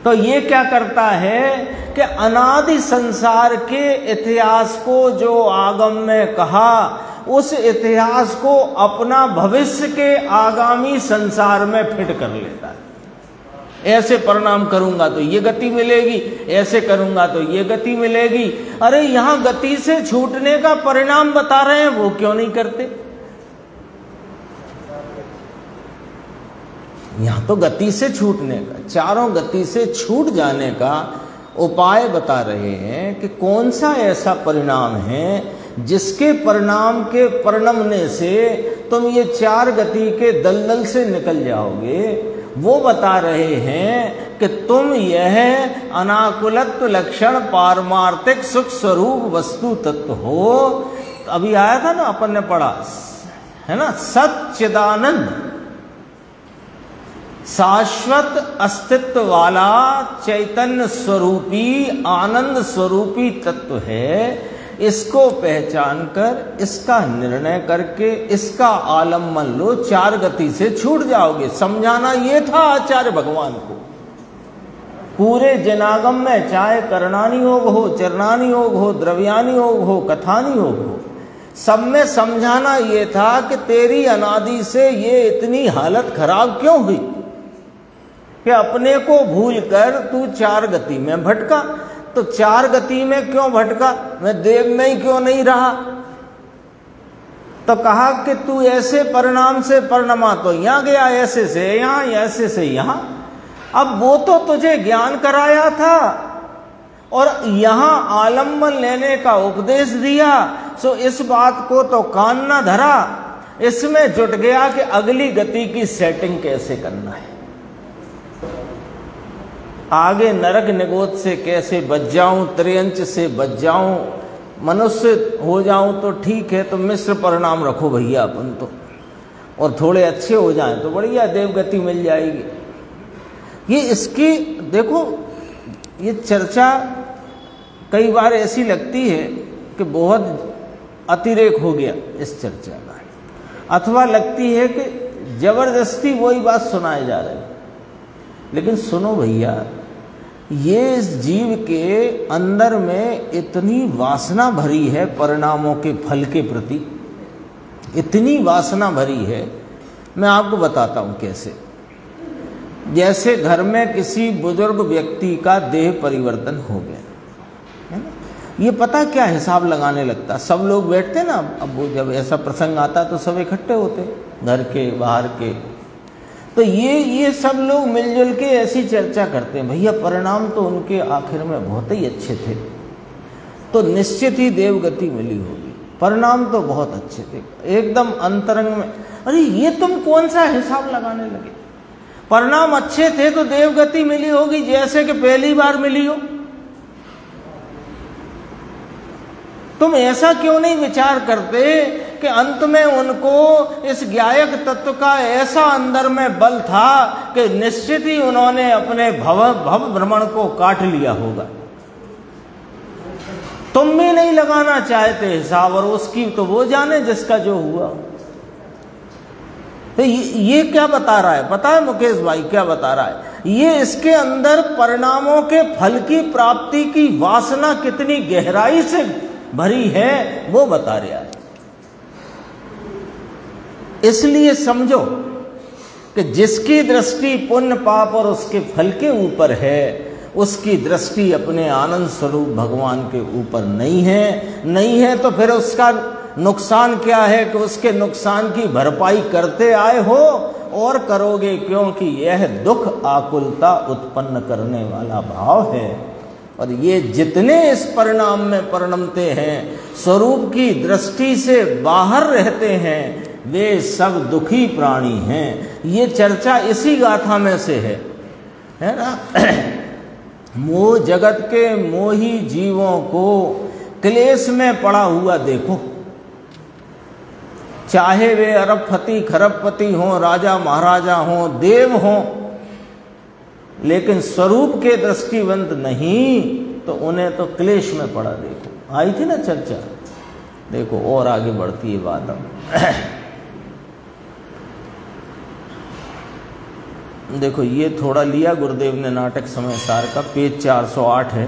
A: तो ये क्या करता है कि अनादि संसार के इतिहास को जो आगम में कहा, उस इतिहास को अपना भविष्य के आगामी संसार में फिट कर लेता है। ऐसे परिणाम करूंगा तो ये गति मिलेगी, ऐसे करूंगा तो ये गति मिलेगी। अरे यहां गति से छूटने का परिणाम बता रहे हैं, वो क्यों नहीं करते? यहां तो गति से छूटने का, चारों गति से छूट जाने का उपाय बता रहे हैं कि कौन सा ऐसा परिणाम है जिसके परिणाम के परिणमने से तुम ये चार गति के दलदल से निकल जाओगे। वो बता रहे हैं कि तुम यह अनाकुलत्व लक्षण पारमार्थिक सुख स्वरूप वस्तु तत्व हो। अभी आया था ना, अपन ने पढ़ा है ना, सच्चिदानंद शाश्वत अस्तित्व वाला चैतन्य स्वरूपी आनंद स्वरूपी तत्व है। इसको पहचान कर इसका निर्णय करके इसका आलम्बन लो, चार गति से छूट जाओगे। समझाना ये था आचार्य भगवान को। पूरे जनागम में चाहे करणानि योग हो, चरणानि योग हो, द्रव्यानि योग हो, कथानि योग हो, सब में समझाना ये था कि तेरी अनादि से ये इतनी हालत खराब क्यों हुई कि अपने को भूल कर तू चार गति में भटका। तो चार गति में क्यों भटका? मैं देव में ही क्यों नहीं रहा? तो कहा कि तू ऐसे परिणाम से परिणमा तो यहां गया, ऐसे से यहां, ऐसे से यहां। अब वो तो तुझे ज्ञान कराया था और यहां आलम्बन लेने का उपदेश दिया, सो इस बात को तो कान न धरा, इसमें जुट गया कि अगली गति की सेटिंग कैसे करना है, आगे नरक निगोद से कैसे बच जाऊं, त्रियंच से बच जाऊं, मनुष्य हो जाऊं तो ठीक है, तो मिश्र परिणाम रखो भैया अपन तो, और थोड़े अच्छे हो जाएं तो बढ़िया देवगति मिल जाएगी। ये इसकी देखो, ये चर्चा कई बार ऐसी लगती है कि बहुत अतिरेक हो गया इस चर्चा का, अथवा लगती है कि जबरदस्ती वही बात सुनाए जा रही है। लेकिन सुनो भैया, ये इस जीव के अंदर में इतनी वासना भरी है परिणामों के फल के प्रति, इतनी वासना भरी है। मैं आपको बताता हूं कैसे। जैसे घर में किसी बुजुर्ग व्यक्ति का देह परिवर्तन हो गया है ना, ये पता क्या हिसाब लगाने लगता, सब लोग बैठते ना, अब वो जब ऐसा प्रसंग आता तो सब इकट्ठे होते, घर के बाहर के, तो ये सब लोग मिलजुल के ऐसी चर्चा करते हैं, भैया परिणाम तो उनके आखिर में बहुत ही अच्छे थे, तो निश्चित ही देवगति मिली होगी, परिणाम तो बहुत अच्छे थे, एकदम अंतरंग में। अरे ये तुम कौन सा हिसाब लगाने लगे? परिणाम अच्छे थे तो देवगति मिली होगी, जैसे कि पहली बार मिली हो। तुम ऐसा क्यों नहीं विचार करते कि अंत में उनको इस ज्ञायक तत्व का ऐसा अंदर में बल था कि निश्चित ही उन्होंने अपने भव भ्रमण को काट लिया होगा। तुम भी नहीं लगाना चाहते हिसाब, और उसकी तो वो जाने जिसका जो हुआ। तो ये क्या बता रहा है पता है मुकेश भाई, क्या बता रहा है? ये इसके अंदर परिणामों के फल की प्राप्ति की वासना कितनी गहराई से भरी है वो बता रहा है। इसलिए समझो कि जिसकी दृष्टि पुण्य पाप और उसके फल के ऊपर है, उसकी दृष्टि अपने आनंद स्वरूप भगवान के ऊपर नहीं है तो फिर उसका नुकसान क्या है कि उसके नुकसान की भरपाई करते आए हो और करोगे, क्योंकि यह दुख आकुलता उत्पन्न करने वाला भाव है। और ये जितने इस परिणाम में परिणमते हैं, स्वरूप की दृष्टि से बाहर रहते हैं, वे सब दुखी प्राणी हैं। ये चर्चा इसी गाथा में से है ना। मोह जगत के मोही जीवों को क्लेश में पड़ा हुआ देखो, चाहे वे अरबपति खरबपति हों, राजा महाराजा हों, देव हों, लेकिन स्वरूप के दृष्टिवंत नहीं तो उन्हें तो क्लेश में पड़ा। देखो आई थी ना चर्चा, देखो और आगे बढ़ती है बात। देखो ये थोड़ा लिया गुरुदेव ने नाटक समय सार का, पेज 408 है।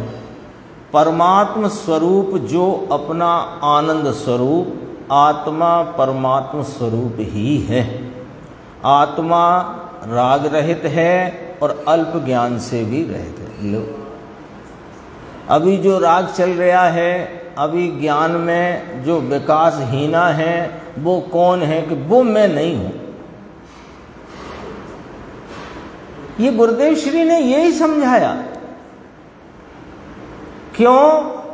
A: परमात्म स्वरूप जो अपना आनंद स्वरूप, आत्मा परमात्म स्वरूप ही है। आत्मा राग रहित है और अल्प ज्ञान से भी रहित है। लो अभी जो राग चल रहा है, अभी ज्ञान में जो विकासहीना है वो कौन है कि वो मैं नहीं हूं। ये गुरुदेव श्री ने यही समझाया। क्यों?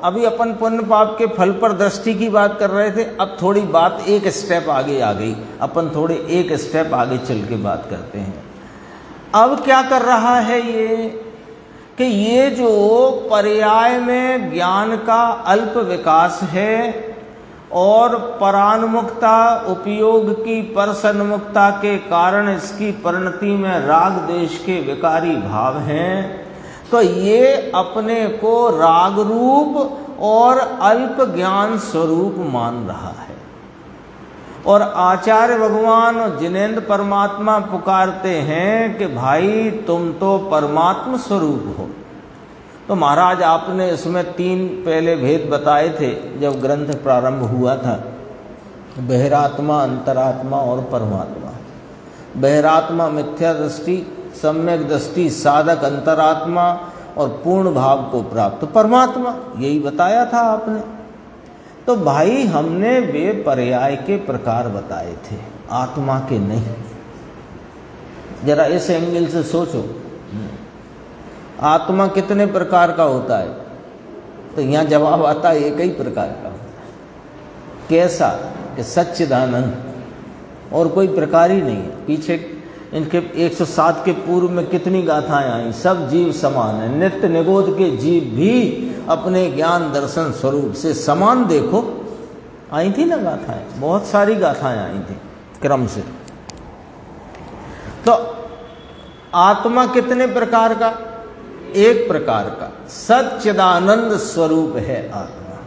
A: अभी अपन पुण्य पाप के फल पर दृष्टि की बात कर रहे थे, अब थोड़ी बात एक स्टेप आगे आ गई, अपन थोड़े एक स्टेप आगे चल के बात करते हैं। अब क्या कर रहा है ये कि ये जो पर्याय में ज्ञान का अल्प विकास है और परान्मुक्ता उपयोग की परसन्मुक्ता के कारण इसकी परिणति में राग देश के विकारी भाव हैं, तो ये अपने को राग रूप और अल्प ज्ञान स्वरूप मान रहा है। और आचार्य भगवान और जिनेंद्र परमात्मा पुकारते हैं कि भाई तुम तो परमात्म स्वरूप हो। तो महाराज आपने इसमें 3 पहले भेद बताए थे जब ग्रंथ प्रारंभ हुआ था, बहिरात्मा, अंतरात्मा और परमात्मा। बहिरात्मा मिथ्या दृष्टि, सम्यक दृष्टि साधक अंतरात्मा और पूर्ण भाव को प्राप्त परमात्मा, यही बताया था आपने। तो भाई हमने वे पर्याय के प्रकार बताए थे, आत्मा के नहीं। जरा इस एंगल से सोचो, आत्मा कितने प्रकार का होता है? तो यहाँ जवाब आता है एक ही प्रकार का होता है। कैसा? कि सच्चिदानंद, और कोई प्रकार ही नहीं है। पीछे इनके 107 के पूर्व में कितनी गाथाएं आई, सब जीव समान है, नित्य निगोद के जीव भी अपने ज्ञान दर्शन स्वरूप से समान देखो, आई थी ना गाथाएं, बहुत सारी गाथाएं आई थी क्रम से। तो आत्मा कितने प्रकार का? एक प्रकार का, सच्चिदानंद स्वरूप है आत्मा।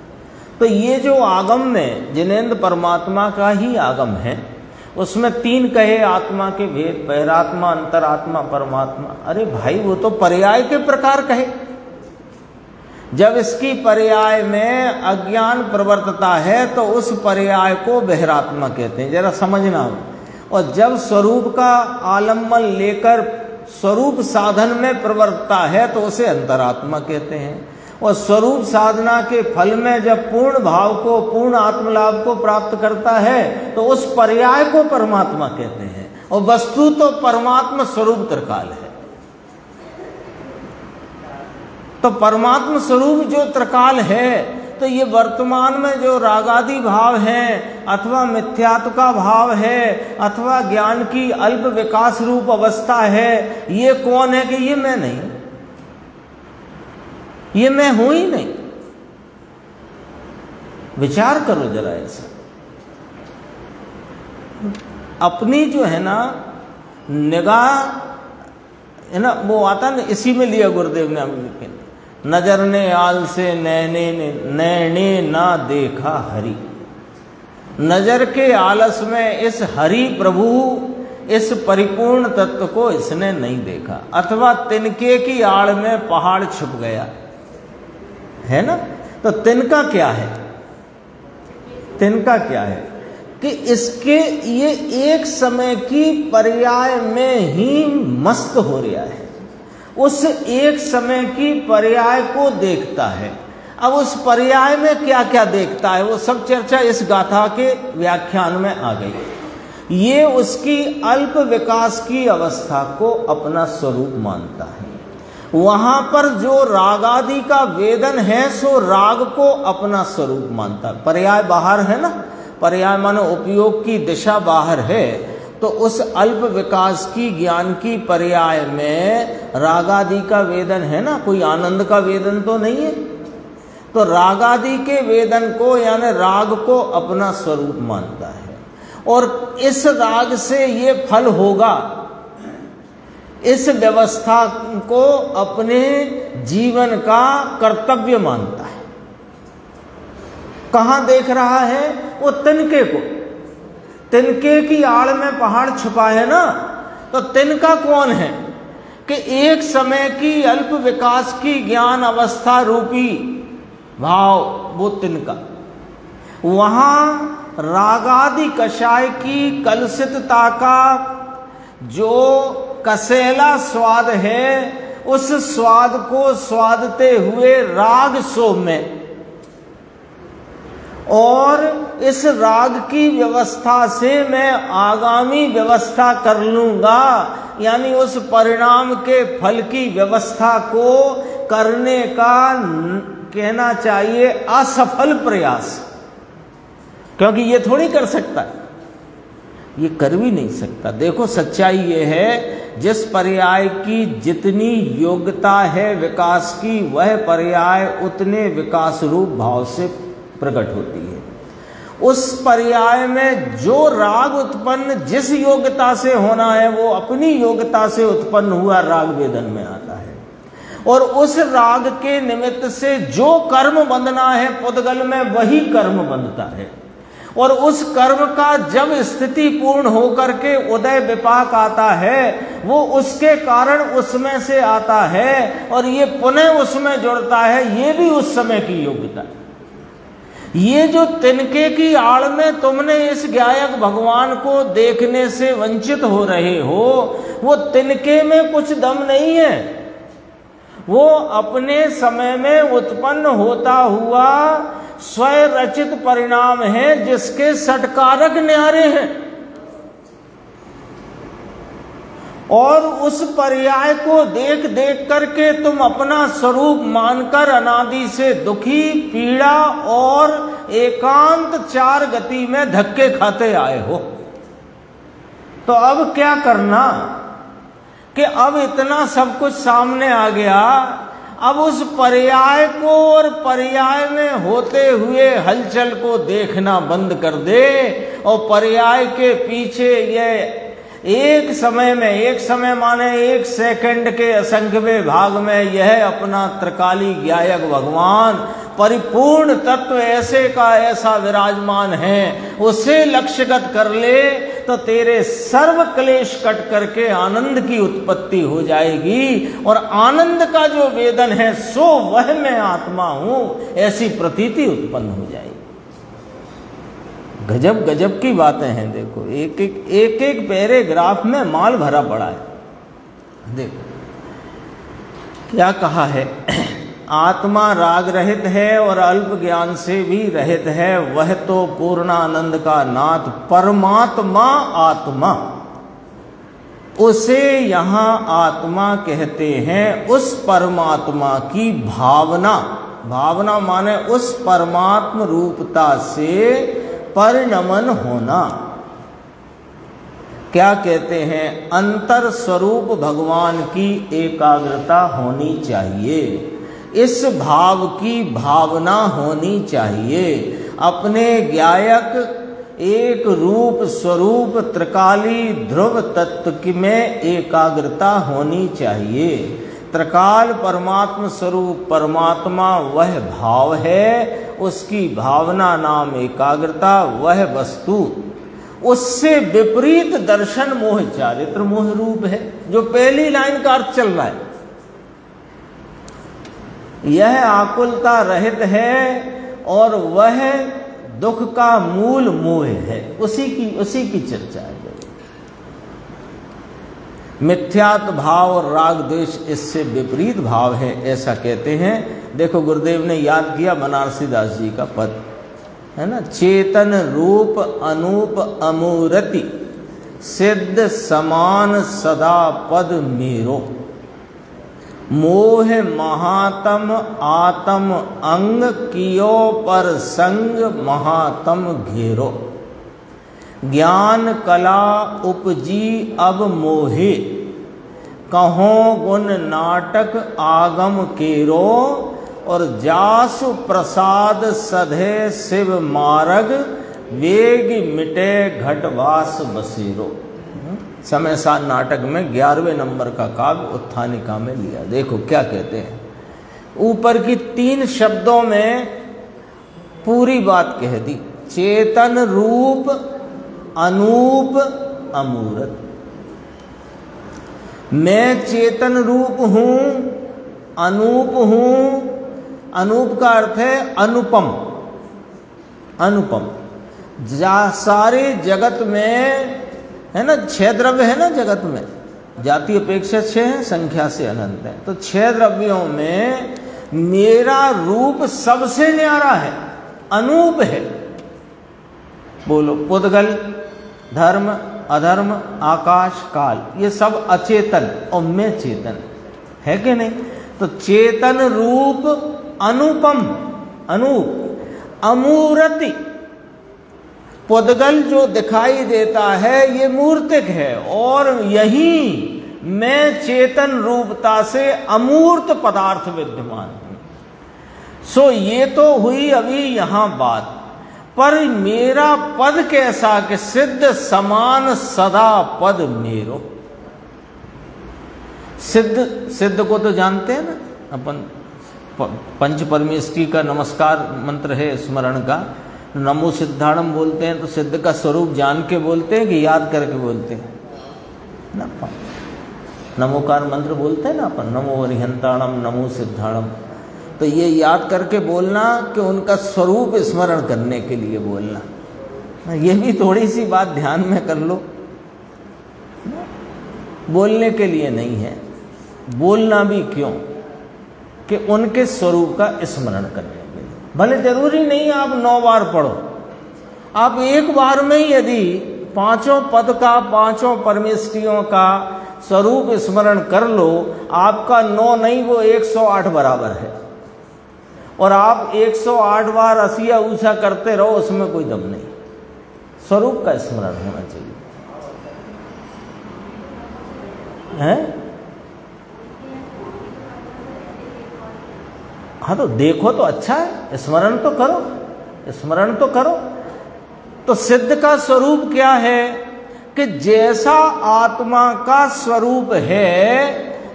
A: तो ये जो आगम में जिनेंद्र परमात्मा का ही आगम है, उसमें 3 कहे आत्मा के भेद, बहिरात्मा, अंतरात्मा, परमात्मा। अरे भाई वो तो पर्याय के प्रकार कहे। जब इसकी पर्याय में अज्ञान प्रवर्तता है तो उस पर्याय को बहिरात्मा कहते हैं, जरा समझना हो। और जब स्वरूप का आलम्बन लेकर स्वरूप साधन में प्रवर्तता है तो उसे अंतरात्मा कहते हैं। और स्वरूप साधना के फल में जब पूर्ण भाव को, पूर्ण आत्मलाभ को प्राप्त करता है तो उस पर्याय को परमात्मा कहते हैं। और वस्तु तो परमात्मा स्वरूप त्रिकाल है। तो परमात्मा स्वरूप जो त्रिकाल है, तो ये वर्तमान में जो रागादि भाव हैं, अथवा मिथ्यात्व का भाव है, अथवा ज्ञान की अल्प विकास रूप अवस्था है, ये कौन है? कि ये मैं नहीं, ये मैं हूं ही नहीं। विचार करो जरा ऐसा। अपनी जो है ना निगाह है ना, वो आता ना, इसी में लिया गुरुदेव ने हमें, नजर ने आल से नैने ना देखा हरि। नजर के आलस में इस हरि प्रभु, इस परिपूर्ण तत्व को इसने नहीं देखा। अथवा तिनके की आड़ में पहाड़ छुप गया है ना। तो तिनका क्या है? तिनका क्या है कि इसके ये एक समय की पर्याय में ही मस्त हो रहा है, उस एक समय की पर्याय को देखता है। अब उस पर्याय में क्या क्या देखता है, वो सब चर्चा इस गाथा के व्याख्यान में आ गई। ये उसकी अल्प विकास की अवस्था को अपना स्वरूप मानता है। वहां पर जो रागादि का वेदन है सो राग को अपना स्वरूप मानता है। पर्याय बाहर है ना, पर्याय मानो उपयोग की दिशा बाहर है, तो उस अल्प विकास की ज्ञान की पर्याय में रागादि का वेदन है ना, कोई आनंद का वेदन तो नहीं है। तो रागादि के वेदन को यानी राग को अपना स्वरूप मानता है। और इस राग से ये फल होगा, इस व्यवस्था को अपने जीवन का कर्तव्य मानता है। कहां देख रहा है? वो तिनके को। तिनके की आड़ में पहाड़ छुपा है ना, तो तिनका कौन है? कि एक समय की अल्प विकास की ज्ञान अवस्था रूपी भाव, वो तिनका। वहां रागादि कषाय की कलुषितता का जो कसेला स्वाद है, उस स्वाद को स्वादते हुए राग सौम्य, और इस राग की व्यवस्था से मैं आगामी व्यवस्था कर लूंगा, यानी उस परिणाम के फल की व्यवस्था को करने का कहना चाहिए असफल प्रयास। क्योंकि ये थोड़ी कर सकता है, ये कर भी नहीं सकता। देखो सच्चाई ये है, जिस पर्याय की जितनी योग्यता है विकास की, वह पर्याय उतने विकास रूप भाव से प्रकट होती है। उस पर्याय में जो राग उत्पन्न जिस योग्यता से होना है, वो अपनी योग्यता से उत्पन्न हुआ राग वेदन में आता है। और उस राग के निमित्त से जो कर्म बंधना है पुद्गल में वही कर्म बंधता है, और उस कर्म का जब स्थिति पूर्ण होकर के उदय विपाक आता है वो उसके कारण उसमें से आता है और ये पुनः उसमें जुड़ता है, ये भी उस समय की योग्यता है। ये जो तिनके की आड़ में तुमने इस गायक भगवान को देखने से वंचित हो रहे हो, वो तिनके में कुछ दम नहीं है, वो अपने समय में उत्पन्न होता हुआ स्वयं रचित परिणाम है जिसके षटकारक न्यारे हैं। और उस पर्याय को देख देख करके तुम अपना स्वरूप मानकर अनादि से दुखी, पीड़ा और एकांत चार गति में धक्के खाते आए हो। तो अब क्या करना कि अब इतना सब कुछ सामने आ गया, अब उस पर्याय को और पर्याय में होते हुए हलचल को देखना बंद कर दे और पर्याय के पीछे ये एक समय माने एक सेकंड के असंख्यवें भाग में यह अपना त्रिकाली गायक भगवान परिपूर्ण तत्व ऐसे का ऐसा विराजमान है, उसे लक्ष्यगत कर ले तो तेरे सर्व क्लेश कट करके आनंद की उत्पत्ति हो जाएगी। और आनंद का जो वेदन है सो वह मैं आत्मा हूं, ऐसी प्रतीति उत्पन्न हो जाएगी। गजब गजब की बातें हैं। देखो एक एक पैराग्राफ में माल भरा पड़ा है। देखो क्या कहा है, आत्मा राग रहित है और अल्प ज्ञान से भी रहित है, वह तो पूर्णानंद का नाथ परमात्मा आत्मा, उसे यहाँ आत्मा कहते हैं। उस परमात्मा की भावना, भावना माने उस परमात्म रूपता से परिणमन होना। क्या कहते हैं, अंतर स्वरूप भगवान की एकाग्रता होनी चाहिए, इस भाव की भावना होनी चाहिए। अपने गायक एक रूप स्वरूप त्रिकाली ध्रुव तत्व में एकाग्रता होनी चाहिए। त्रिकाल परमात्म स्वरूप परमात्मा वह भाव है, उसकी भावना नाम एकाग्रता, वह वस्तु। उससे विपरीत दर्शन मोह चारित्र मोह रूप है, जो पहली लाइन का अर्थ चल रहा है। यह आकुलता रहित है और वह दुख का मूल मोह है, उसी की चर्चा है। मिथ्यात्व भाव और राग द्वेष इससे विपरीत भाव है, ऐसा कहते हैं। देखो गुरुदेव ने याद किया बनारसी दास जी का पद है ना, चेतन रूप अनूप अमूरति सिद्ध समान सदा पद मेरो, मोह महातम आतम अंग कियो पर संग महातम घेरो, ज्ञान कला उपजी अब मोहे, कहो गुण नाटक आगम केरो, और जासु प्रसाद सधे शिव मार्ग, वेग मिटे घटवास बसेरो। समय साल नाटक में 11वें नंबर का काव्य उत्थानिका में लिया। देखो क्या कहते हैं, ऊपर की 3 शब्दों में पूरी बात कह दी। चेतन रूप अनूप अमूर्त, मैं चेतन रूप हूं, अनूप हूं। अनूप का अर्थ है अनुपम, अनुपम। सारे जगत में है ना 6 द्रव्य है ना जगत में, जाति अपेक्षा 6 है, संख्या से अनंत है। तो 6 द्रव्यों में मेरा रूप सबसे न्यारा है, अनूप है। बोलो, पुद्गल, धर्म, अधर्म, आकाश, काल, ये सब अचेतन और मैं चेतन है कि नहीं। तो चेतन रूप अनुपम, अनूप, अमूर्ति। पुद्गल जो दिखाई देता है ये मूर्तिक है, और यही मैं चेतन रूपता से अमूर्त पदार्थ विद्यमान हूं। सो ये तो हुई अभी यहां बात, पर मेरा पद कैसा कि सिद्ध समान सदा पद मेरो। सिद्ध को तो जानते हैं ना, अपन पंच परमेष्टि का नमस्कार मंत्र है स्मरण का, नमो सिद्धाणम बोलते हैं तो सिद्ध का स्वरूप जान के बोलते हैं कि याद करके बोलते हैं ना। नमोकार मंत्र बोलते हैं ना अपन, नमो अरिहंताणम नमो सिद्धाणम, तो ये याद करके बोलना कि उनका स्वरूप स्मरण करने के लिए बोलना। ये भी थोड़ी सी बात ध्यान में कर लो, बोलने के लिए नहीं है, बोलना भी क्यों कि उनके स्वरूप का स्मरण करने के लिए। भले जरूरी नहीं आप 9 बार पढ़ो, आप एक बार में ही यदि 5 पद का 5 परमेष्टियों का स्वरूप स्मरण कर लो, आपका 9 नहीं वो 108 बराबर है। और आप 108 बार असिया ऊषा करते रहो, उसमें कोई दम नहीं। स्वरूप का स्मरण होना चाहिए है। हाँ तो देखो तो अच्छा है, स्मरण तो करो, स्मरण तो करो। तो सिद्ध का स्वरूप क्या है कि जैसा आत्मा का स्वरूप है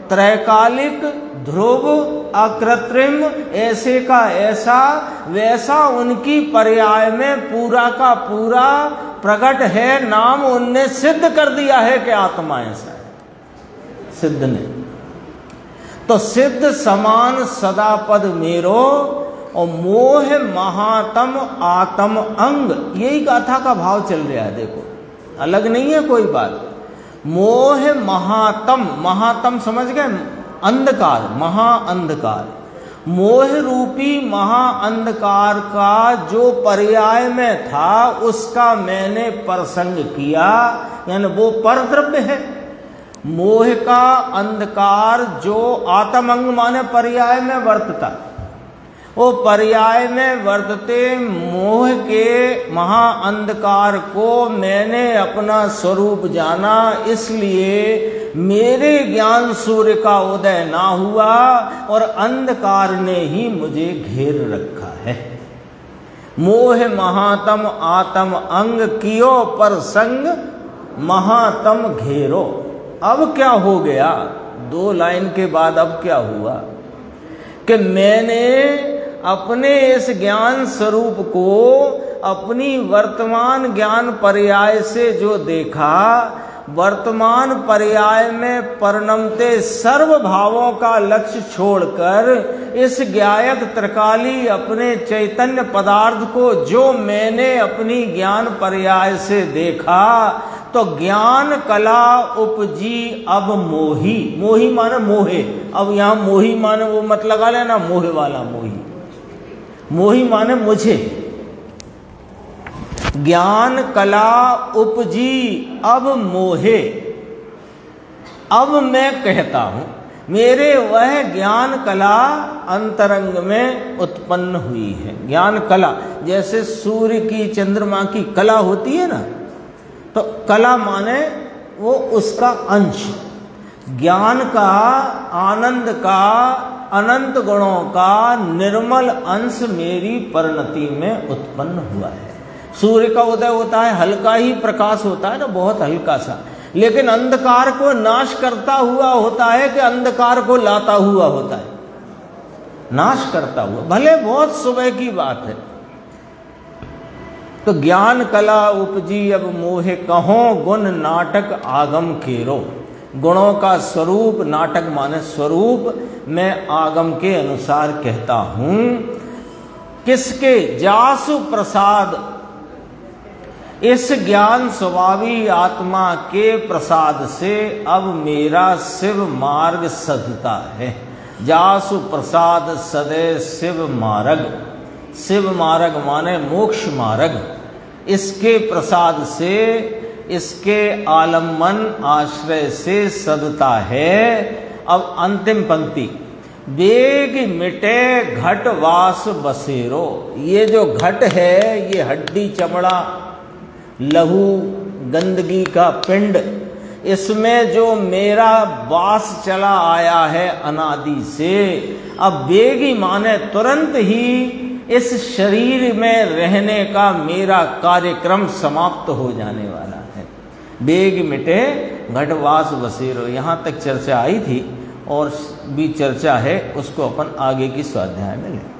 A: त्रैकालिक ध्रुव अकृत्रिम ऐसे का ऐसा, वैसा उनकी पर्याय में पूरा का पूरा प्रकट है। नाम उनने सिद्ध कर दिया है कि आत्मा ऐसा है, सिद्ध ने। तो सिद्ध समान सदा पद मेरो और मोह महातम आत्म अंग, यही गाथा का भाव चल रहा है। देखो अलग नहीं है कोई बात। मोह महातम, महातम समझ गए, अंधकार, महाअंधकार, मोह रूपी महाअंधकार का जो पर्याय में था उसका मैंने प्रसंग किया, यानी वो परद्रव्य है। मोह का अंधकार जो आत्मअंग माने पर्याय में वर्तता, वो पर्याय में वर्तते मोह के महाअंधकार को मैंने अपना स्वरूप जाना, इसलिए मेरे ज्ञान सूर्य का उदय ना हुआ और अंधकार ने ही मुझे घेर रखा है। मोह महातम आत्म अंग कियो पर संग महातम घेरो। अब क्या हो गया, 2 लाइन के बाद अब क्या हुआ कि मैंने अपने इस ज्ञान स्वरूप को अपनी वर्तमान ज्ञान पर्याय से जो देखा, वर्तमान पर्याय में परिणमते सर्व भावों का लक्ष्य छोड़कर इस ज्ञायक त्रिकाली अपने चैतन्य पदार्थ को जो मैंने अपनी ज्ञान पर्याय से देखा, तो ज्ञान कला उपजी अब मोही। मोही माने मोहे, अब यहां मोही माने वो मत लगा लेना मोहे वाला मोही, मोही माने मुझे। ज्ञान कला उपजी अब मोहे, अब मैं कहता हूं मेरे वह ज्ञान कला अंतरंग में उत्पन्न हुई है। ज्ञान कला जैसे सूर्य की चंद्रमा की कला होती है ना, तो कला माने वो उसका अंश, ज्ञान का आनंद का अनंत गुणों का निर्मल अंश मेरी परिणति में उत्पन्न हुआ है। सूर्य का उदय होता है, हल्का ही प्रकाश होता है ना, बहुत हल्का सा, लेकिन अंधकार को नाश करता हुआ होता है कि अंधकार को लाता हुआ होता है, नाश करता हुआ, भले बहुत सुबह की बात है। तो ज्ञान कला उपजी अब मोहे कहो गुण नाटक आगम केरो। गुणों का स्वरूप, नाटक माने स्वरूप, मैं आगम के अनुसार कहता हूं। किसके? जासु प्रसाद, इस ज्ञान स्वभावी आत्मा के प्रसाद से अब मेरा शिव मार्ग सधता है। जासु प्रसाद सदे शिव मार्ग, शिव मार्ग माने मोक्ष मार्ग, इसके प्रसाद से, इसके आलम्बन आश्रय से सदता है। अब अंतिम पंक्ति, वेग मिटे घट वास बसेरो। ये जो घट है ये हड्डी चमड़ा लहू गंदगी का पिंड, इसमें जो मेरा वास चला आया है अनादि से, अब वेगी माने तुरंत ही इस शरीर में रहने का मेरा कार्यक्रम समाप्त हो जाने वाला है। वेग मिटे घटवास बसेरो, यहाँ तक चर्चा आई थी। और भी चर्चा है, उसको अपन आगे की स्वाध्याय में लें।